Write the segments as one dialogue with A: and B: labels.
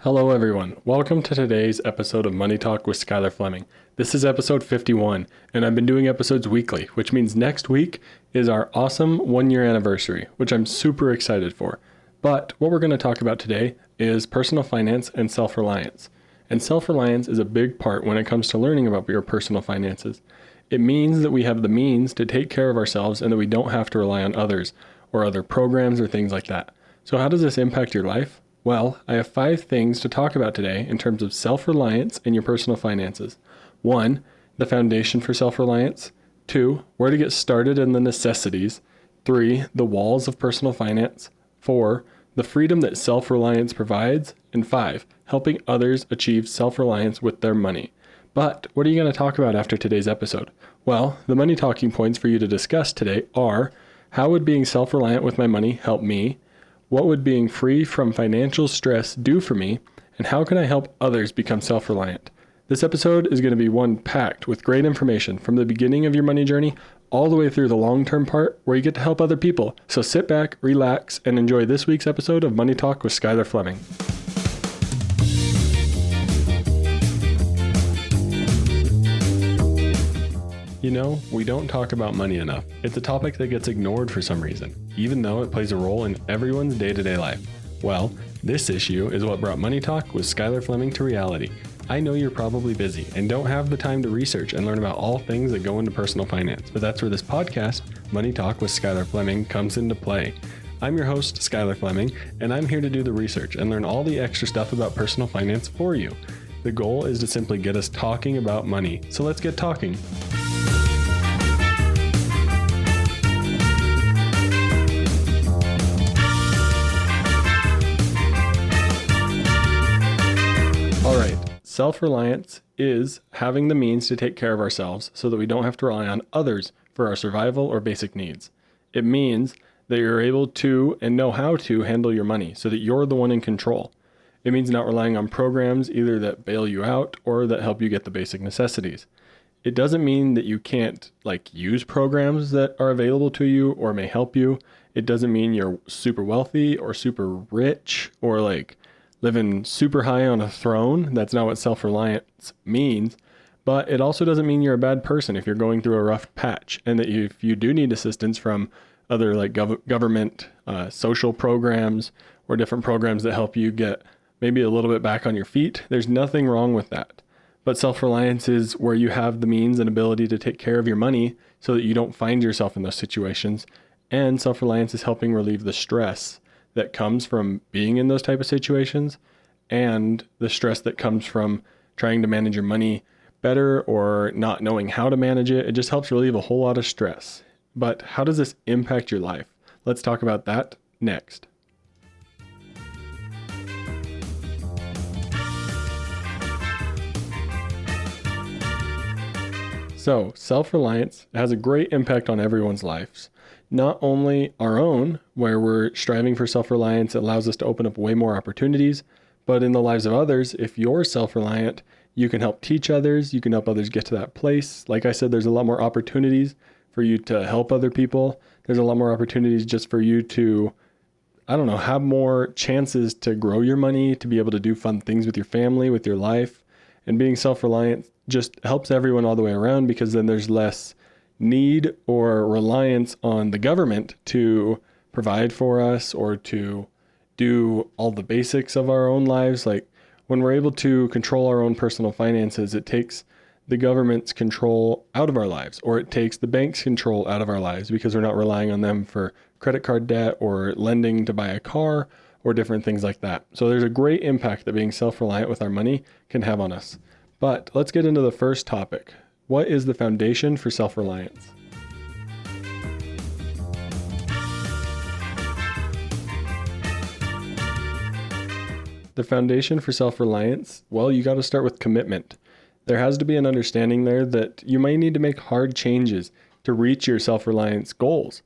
A: Hello everyone, welcome to today's episode of Money Talk with Skylar Fleming. This is episode 51, and I've been doing episodes weekly, which means next week is our awesome 1-year anniversary, which I'm super excited for. But what we're going to talk about today is personal finance and self-reliance. And self-reliance is a big part when it comes to learning about your personal finances. It means that we have the means to take care of ourselves and that we don't have to rely on others or other programs or things like that. So how does this impact your life? Well, I have 5 things to talk about today in terms of self-reliance in your personal finances. 1, the foundation for self-reliance. 2, where to get started and the necessities. 3, the walls of personal finance. 4, the freedom that self-reliance provides. And 5, helping others achieve self-reliance with their money. But what are you going to talk about after today's episode? Well, the money talking points for you to discuss today are: how would being self-reliant with my money help me? What would being free from financial stress do for me? And how can I help others become self-reliant? This episode is going to be one packed with great information from the beginning of your money journey all the way through the long-term part where you get to help other people. So sit back, relax, and enjoy this week's episode of Money Talk with Skylar Fleming. You know, we don't talk about money enough. It's a topic that gets ignored for some reason, even though it plays a role in everyone's day-to-day life. Well, this issue is what brought Money Talk with Skylar Fleming to reality. I know you're probably busy and don't have the time to research and learn about all things that go into personal finance, but that's where this podcast, Money Talk with Skylar Fleming, comes into play. I'm your host, Skylar Fleming, and I'm here to do the research and learn all the extra stuff about personal finance for you. The goal is to simply get us talking about money, so let's get talking. Self-reliance is having the means to take care of ourselves so that we don't have to rely on others for our survival or basic needs. It means that you're able to and know how to handle your money so that you're the one in control. It means not relying on programs either that bail you out or that help you get the basic necessities. It doesn't mean that you can't use programs that are available to you or may help you. It doesn't mean you're super wealthy or super rich or living super high on a throne. That's not what self-reliance means. But it also doesn't mean you're a bad person if you're going through a rough patch, and that if you do need assistance from other government social programs or different programs that help you get maybe a little bit back on your feet, there's nothing wrong with that. But self-reliance is where you have the means and ability to take care of your money so that you don't find yourself in those situations. And self-reliance is helping relieve the stress that comes from being in those type of situations and the stress that comes from trying to manage your money better or not knowing how to manage it. It just helps relieve a whole lot of stress. But how does this impact your life? Let's talk about that next. So, self-reliance has a great impact on everyone's lives. Not only our own, where we're striving for self-reliance, it allows us to open up way more opportunities, but in the lives of others, if you're self-reliant, you can help teach others, you can help others get to that place. Like I said, there's a lot more opportunities for you to help other people. There's a lot more opportunities just for you to, have more chances to grow your money, to be able to do fun things with your family, with your life. And being self-reliant just helps everyone all the way around, because then there's less need or reliance on the government to provide for us or to do all the basics of our own lives. Like when we're able to control our own personal finances, it takes the government's control out of our lives, or it takes the bank's control out of our lives, because we're not relying on them for credit card debt or lending to buy a car or different things like that. So there's a great impact that being self-reliant with our money can have on us. But let's get into the first topic. What is the foundation for self-reliance? The foundation for self-reliance, well, you got to start with commitment. There has to be an understanding there that you might need to make hard changes to reach your self-reliance goals.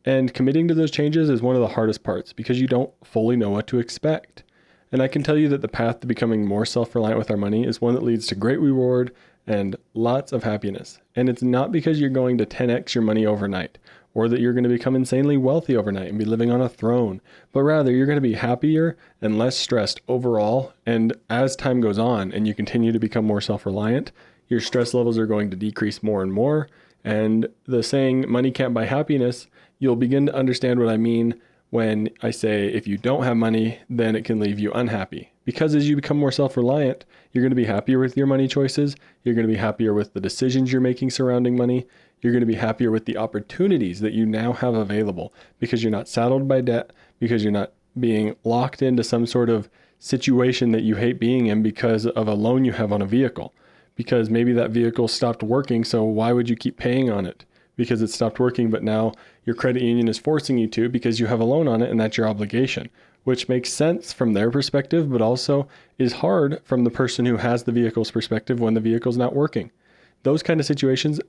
A: And committing to those changes is one of the hardest parts because you don't fully know what to expect. And I can tell you that the path to becoming more self-reliant with our money is one that leads to great reward and lots of happiness. And it's not because you're going to 10x your money overnight, or that you're going to become insanely wealthy overnight and be living on a throne, but rather you're going to be happier and less stressed overall. And as time goes on and you continue to become more self-reliant, your stress levels are going to decrease more and more. And the saying, money can't buy happiness, you'll begin to understand what I mean when I say if you don't have money, then it can leave you unhappy. Because as you become more self-reliant, you're going to be happier with your money choices. You're going to be happier with the decisions you're making surrounding money. You're going to be happier with the opportunities that you now have available because you're not saddled by debt, because you're not being locked into some sort of situation that you hate being in because of a loan you have on a vehicle. Because maybe that vehicle stopped working, so why would you keep paying on it? Because it stopped working, but now your credit union is forcing you to because you have a loan on it and that's your obligation, which makes sense from their perspective, but also is hard from the person who has the vehicle's perspective when the vehicle's not working. Those kind of situations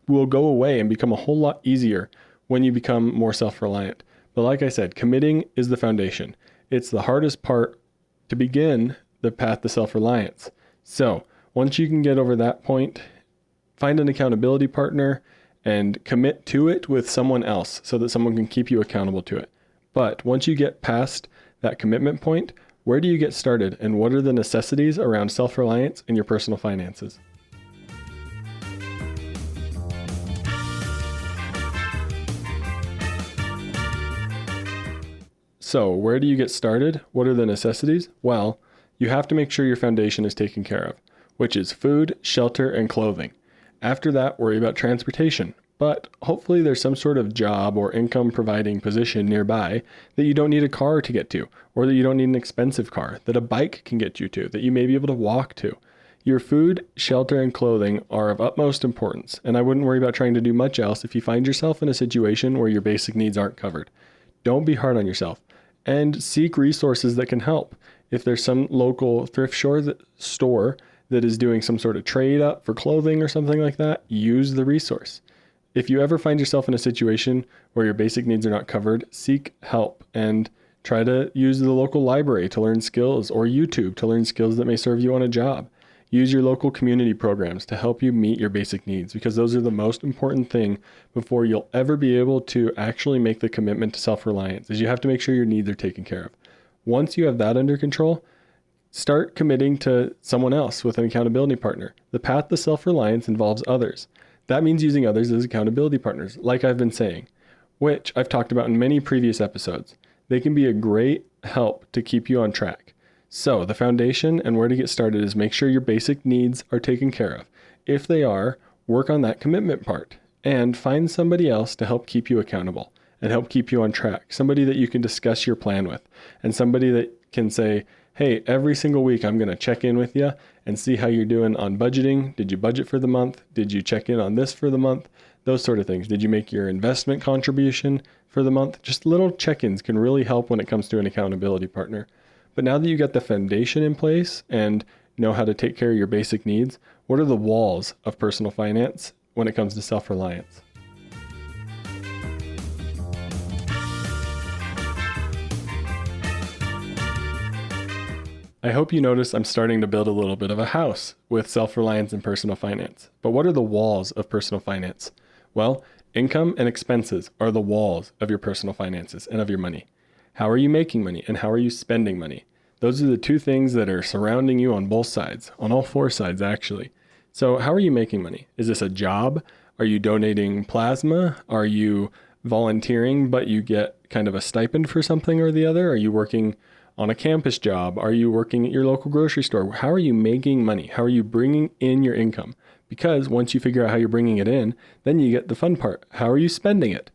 A: will go away and become a whole lot easier when you become more self-reliant. But like I said, committing is the foundation. It's the hardest part to begin the path to self-reliance. So once you can get over that point, find an accountability partner and commit to it with someone else so that someone can keep you accountable to it. But once you get past that commitment point, where do you get started and what are the necessities around self-reliance in your personal finances? So where do you get started? What are the necessities? Well, you have to make sure your foundation is taken care of, which is food, shelter, and clothing. After that, worry about transportation. But hopefully there's some sort of job or income providing position nearby that you don't need a car to get to, or that you don't need an expensive car, that a bike can get you to, that you may be able to walk to. Your food, shelter, and clothing are of utmost importance, and I wouldn't worry about trying to do much else if you find yourself in a situation where your basic needs aren't covered. Don't be hard on yourself, and seek resources that can help. If there's some local thrift store that is doing some sort of trade up for clothing or something like that, use the resource. If you ever find yourself in a situation where your basic needs are not covered, seek help and try to use the local library to learn skills or YouTube to learn skills that may serve you on a job. Use your local community programs to help you meet your basic needs because those are the most important thing before you'll ever be able to actually make the commitment to self-reliance, is you have to make sure your needs are taken care of. Once you have that under control, start committing to someone else with an accountability partner. The path to self-reliance involves others. That means using others as accountability partners, like I've been saying, which I've talked about in many previous episodes. They can be a great help to keep you on track. So the foundation and where to get started is make sure your basic needs are taken care of. If they are, work on that commitment part and find somebody else to help keep you accountable and help keep you on track. Somebody that you can discuss your plan with and somebody that can say, hey, every single week I'm going to check in with you and see how you're doing on budgeting. Did you budget for the month? Did you check in on this for the month? Those sort of things. Did you make your investment contribution for the month? Just little check-ins can really help when it comes to an accountability partner. But now that you got the foundation in place and know how to take care of your basic needs, what are the walls of personal finance when it comes to self-reliance? I hope you notice I'm starting to build a little bit of a house with self-reliance and personal finance. But what are the walls of personal finance? Well, income and expenses are the walls of your personal finances and of your money. How are you making money and how are you spending money? Those are the two things that are surrounding you on both sides, on all four sides actually. So how are you making money? Is this a job? Are you donating plasma? Are you volunteering but you get kind of a stipend for something or the other? Are you working on a campus job? Are you working at your local grocery store? How are you making money? How are you bringing in your income? Because once you figure out how you're bringing it in, then you get the fun part. How are you spending it?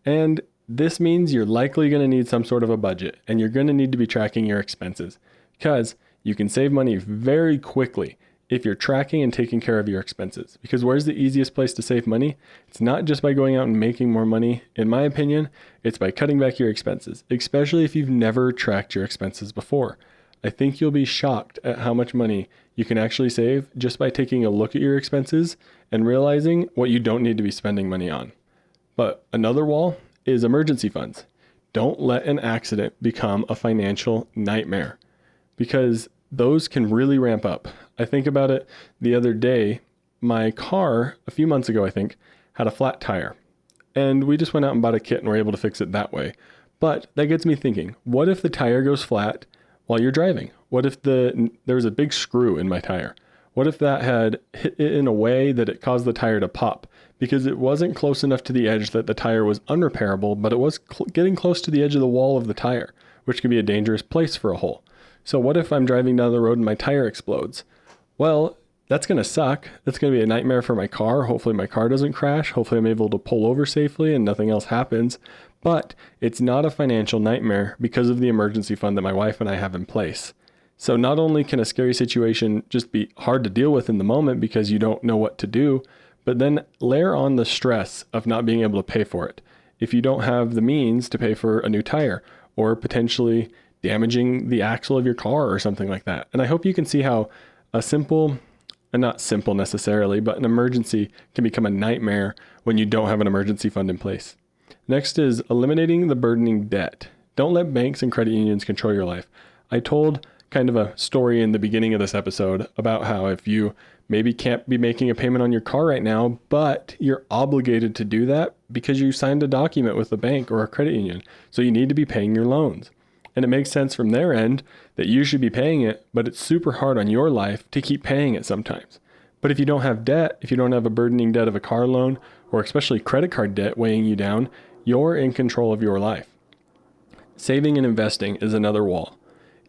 A: And this means you're likely going to need some sort of a budget and you're going to need to be tracking your expenses because you can save money very quickly if you're tracking and taking care of your expenses. Because where's the easiest place to save money? It's not just by going out and making more money. In my opinion, it's by cutting back your expenses, especially if you've never tracked your expenses before. I think you'll be shocked at how much money you can actually save just by taking a look at your expenses and realizing what you don't need to be spending money on. But another wall is emergency funds. Don't let an accident become a financial nightmare because those can really ramp up. I think about it the other day. My car, a few months ago, I think, had a flat tire. And we just went out and bought a kit and were able to fix it that way. But that gets me thinking, what if the tire goes flat while you're driving? What if there was a big screw in my tire? What if that had hit it in a way that it caused the tire to pop? Because it wasn't close enough to the edge that the tire was unrepairable, but it was getting close to the edge of the wall of the tire, which can be a dangerous place for a hole. So what if I'm driving down the road and my tire explodes? Well, that's going to suck. That's going to be a nightmare for my car. Hopefully my car doesn't crash. Hopefully I'm able to pull over safely and nothing else happens. But it's not a financial nightmare because of the emergency fund that my wife and I have in place. So not only can a scary situation just be hard to deal with in the moment because you don't know what to do, but then layer on the stress of not being able to pay for it. If you don't have the means to pay for a new tire or potentially damaging the axle of your car or something like that. And I hope you can see how a simple, and not simple necessarily, but an emergency can become a nightmare when you don't have an emergency fund in place. Next is eliminating the burdening debt. Don't let banks and credit unions control your life. I told kind of a story in the beginning of this episode about how if you maybe can't be making a payment on your car right now, but you're obligated to do that because you signed a document with a bank or a credit union. So you need to be paying your loans. And it makes sense from their end that you should be paying it, but it's super hard on your life to keep paying it sometimes. But if you don't have debt, if you don't have a burdening debt of a car loan, or especially credit card debt weighing you down, you're in control of your life. Saving and investing is another wall.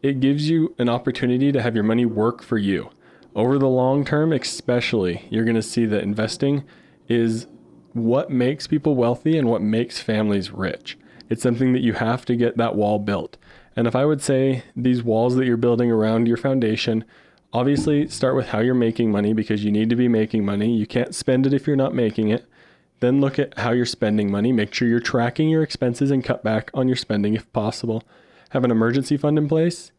A: It gives you an opportunity to have your money work for you. Over the long term, especially, you're going to see that investing is what makes people wealthy and what makes families rich. It's something that you have to get that wall built. And if I would say these walls that you're building around your foundation, obviously start with how you're making money because you need to be making money. You can't spend it if you're not making it. Then look at how you're spending money. Make sure you're tracking your expenses and cut back on your spending if possible. Have an emergency fund in place.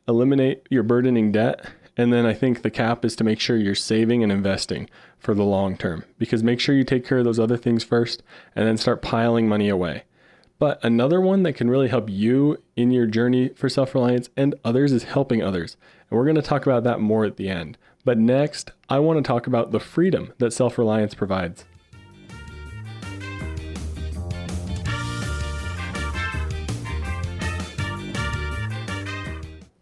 A: Eliminate your burdening debt. And then I think the cap is to make sure you're saving and investing for the long term, because make sure you take care of those other things first and then start piling money away. But another one that can really help you in your journey for self-reliance and others is helping others. And we're going to talk about that more at the end. But next, I want to talk about the freedom that self-reliance provides.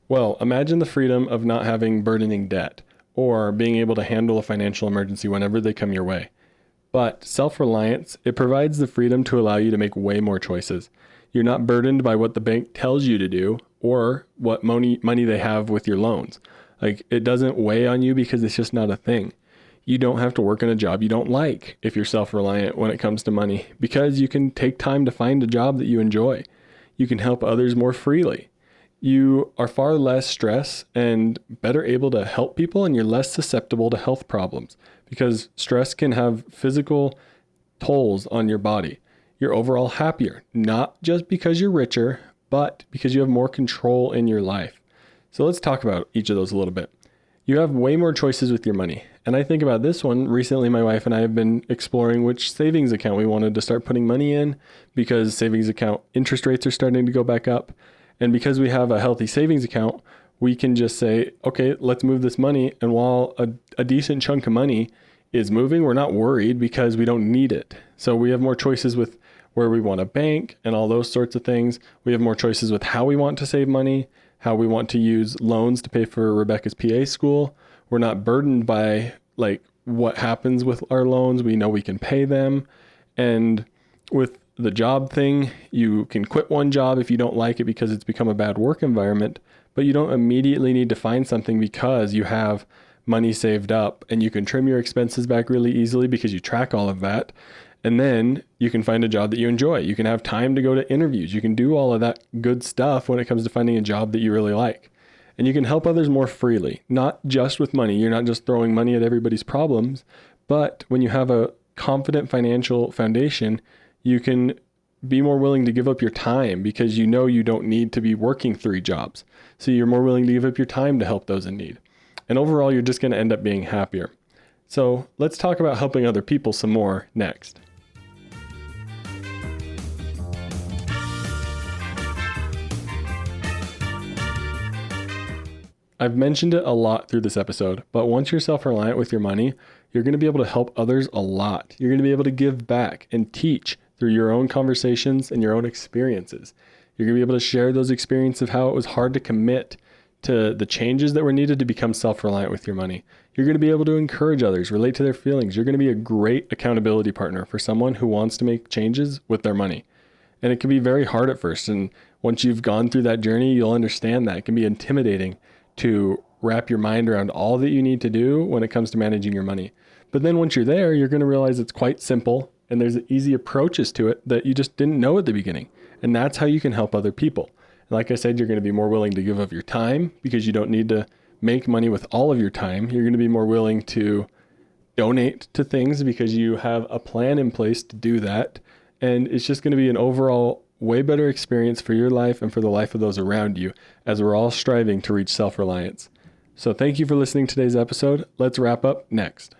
A: Well, imagine the freedom of not having burdening debt or being able to handle a financial emergency whenever they come your way. But self-reliance, it provides the freedom to allow you to make way more choices. You're not burdened by what the bank tells you to do or what money they have with your loans. Like, it doesn't weigh on you because it's just not a thing. You don't have to work in a job you don't like if you're self-reliant when it comes to money, because you can take time to find a job that you enjoy. You can help others more freely. You are far less stressed and better able to help people, and you're less susceptible to health problems because stress can have physical tolls on your body. You're overall happier, not just because you're richer, but because you have more control in your life. So let's talk about each of those a little bit. You have way more choices with your money. And I think about this one. Recently, my wife and I have been exploring which savings account we wanted to start putting money in, because savings account interest rates are starting to go back up. And because we have a healthy savings account, we can just say, okay, let's move this money. And while a decent chunk of money is moving, we're not worried because we don't need it. So we have more choices with where we want to bank and all those sorts of things. We have more choices with how we want to save money, how we want to use loans to pay for Rebecca's PA school. We're not burdened by like what happens with our loans. We know we can pay them. And with the job thing, you can quit one job if you don't like it because it's become a bad work environment, but you don't immediately need to find something because you have money saved up, and you can trim your expenses back really easily because you track all of that. And then you can find a job that you enjoy. You can have time to go to interviews. You can do all of that good stuff when it comes to finding a job that you really like. And you can help others more freely, not just with money. You're not just throwing money at everybody's problems, but when you have a confident financial foundation, you can be more willing to give up your time because you know you don't need to be working 3 jobs. So you're more willing to give up your time to help those in need. And overall, you're just going to end up being happier. So let's talk about helping other people some more next. I've mentioned it a lot through this episode, but once you're self-reliant with your money, you're going to be able to help others a lot. You're going to be able to give back and teach through your own conversations and your own experiences. You're going to be able to share those experiences of how it was hard to commit to the changes that were needed to become self-reliant with your money. You're going to be able to encourage others, relate to their feelings. You're going to be a great accountability partner for someone who wants to make changes with their money. And it can be very hard at first. And once you've gone through that journey, you'll understand that it can be intimidating to wrap your mind around all that you need to do when it comes to managing your money. But then once you're there, you're going to realize it's quite simple and there's easy approaches to it that you just didn't know at the beginning. And that's how you can help other people. And like I said, you're going to be more willing to give of your time because you don't need to make money with all of your time. You're going to be more willing to donate to things because you have a plan in place to do that. And it's just going to be an overall way better experience for your life and for the life of those around you as we're all striving to reach self-reliance. So thank you for listening to today's episode. Let's wrap up next.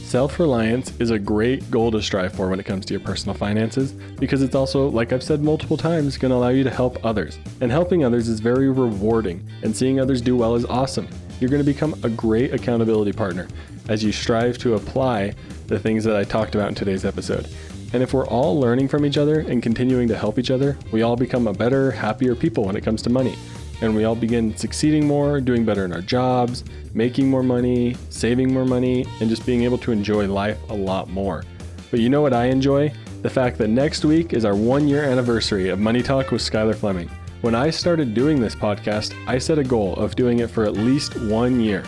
A: Self-reliance is a great goal to strive for when it comes to your personal finances because it's also, like I've said multiple times, going to allow you to help others. And helping others is very rewarding, and seeing others do well is awesome. You're going to become a great accountability partner as you strive to apply the things that I talked about in today's episode. And if we're all learning from each other and continuing to help each other, we all become a better, happier people when it comes to money. And we all begin succeeding more, doing better in our jobs, making more money, saving more money, and just being able to enjoy life a lot more. But you know what I enjoy? The fact that next week is our 1-year anniversary of Money Talk with Skylar Fleming. When I started doing this podcast, I set a goal of doing it for at least 1 year.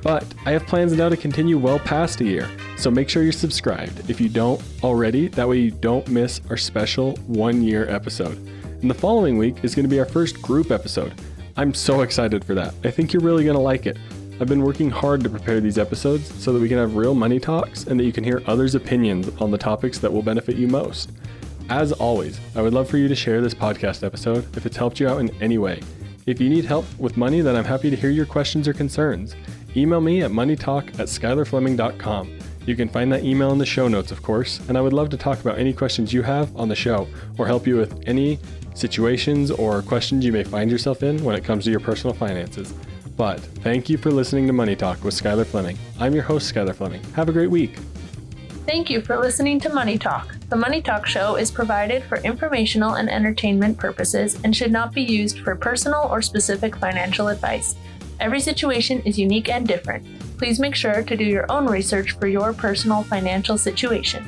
A: But I have plans now to continue well past a year. So make sure you're subscribed if you don't already. That way you don't miss our special 1-year episode. And the following week is going to be our first group episode. I'm so excited for that. I think you're really going to like it. I've been working hard to prepare these episodes so that we can have real money talks and that you can hear others' opinions on the topics that will benefit you most. As always, I would love for you to share this podcast episode if it's helped you out in any way. If you need help with money, then I'm happy to hear your questions or concerns. Email me at moneytalk@skylarfleming.com. You can find that email in the show notes, of course, and I would love to talk about any questions you have on the show or help you with any situations or questions you may find yourself in when it comes to your personal finances. But thank you for listening to Money Talk with Skylar Fleming. I'm your host, Skylar Fleming. Have a great week.
B: Thank you for listening to Money Talk. The Money Talk show is provided for informational and entertainment purposes and should not be used for personal or specific financial advice. Every situation is unique and different. Please make sure to do your own research for your personal financial situation.